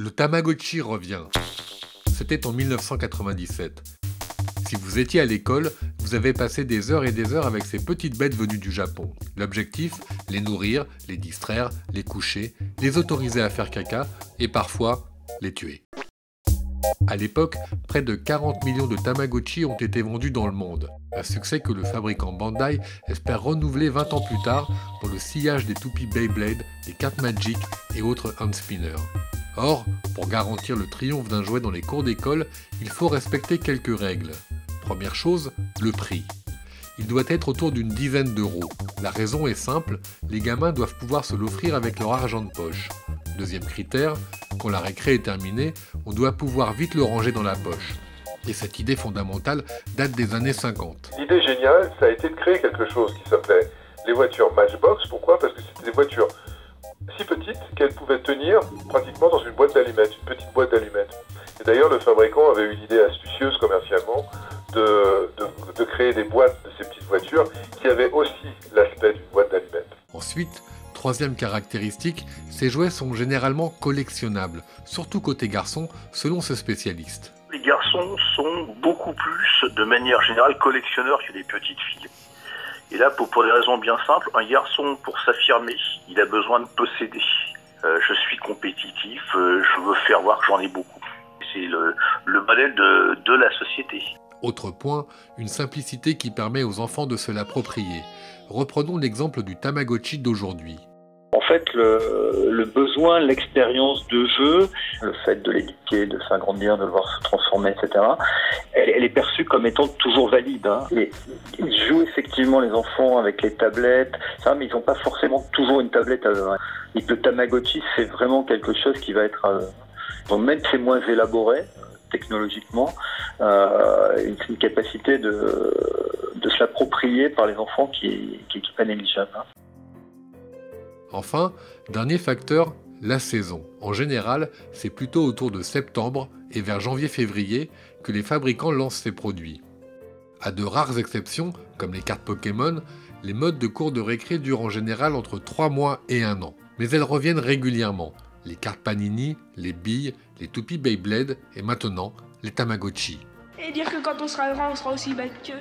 Le Tamagotchi revient. C'était en 1997. Si vous étiez à l'école, vous avez passé des heures et des heures avec ces petites bêtes venues du Japon. L'objectif, les nourrir, les distraire, les coucher, les autoriser à faire caca et parfois les tuer. À l'époque, près de 40 millions de Tamagotchi ont été vendus dans le monde. Un succès que le fabricant Bandai espère renouveler 20 ans plus tard dans le sillage des toupies Beyblade, des cartes Magic et autres hand spinners. Or, pour garantir le triomphe d'un jouet dans les cours d'école, il faut respecter quelques règles. Première chose, le prix. Il doit être autour d'une dizaine d'euros. La raison est simple, les gamins doivent pouvoir se l'offrir avec leur argent de poche. Deuxième critère, quand la récré est terminée, on doit pouvoir vite le ranger dans la poche. Et cette idée fondamentale date des années 50. L'idée géniale, ça a été de créer quelque chose qui s'appelait les voitures Matchbox. Pourquoi? Parce que c'était des voitures si petites qu'elles pouvaient tenir pratiquement dans une boîte d'allumettes, une petite boîte d'allumettes. Et d'ailleurs, le fabricant avait eu l'idée astucieuse commercialement de créer des boîtes de ces petites voitures qui avaient aussi l'aspect d'une boîte d'allumettes. Ensuite, troisième caractéristique, ces jouets sont généralement collectionnables, surtout côté garçon, selon ce spécialiste. Les garçons sont beaucoup plus, de manière générale, collectionneurs que les petites filles. Et là, pour des raisons bien simples, un garçon, pour s'affirmer, il a besoin de posséder. Je suis compétitif, je veux faire voir que j'en ai beaucoup. C'est le modèle de la société. Autre point, une simplicité qui permet aux enfants de se l'approprier. Reprenons l'exemple du Tamagotchi d'aujourd'hui. En fait, le besoin, l'expérience de jeu, le fait de l'éduquer, de s'agrandir, de le voir se transformer, etc., elle est perçue comme étant toujours valide. Et ils jouent effectivement, les enfants, avec les tablettes, ça, mais ils n'ont pas forcément toujours une tablette à eux. Et le Tamagotchi, c'est vraiment quelque chose qui va être... Donc même si c'est moins élaboré, technologiquement, une capacité de se l'approprier par les enfants qui est pas négligeable. Enfin, dernier facteur, la saison. En général, c'est plutôt autour de septembre et vers janvier-février que les fabricants lancent ces produits. À de rares exceptions, comme les cartes Pokémon, les modes de cours de récré durent en général entre 3 mois et 1 an. Mais elles reviennent régulièrement. Les cartes Panini, les billes, les toupies Beyblade et maintenant les Tamagotchi. Et dire que quand on sera grand, on sera aussi bête qu'eux.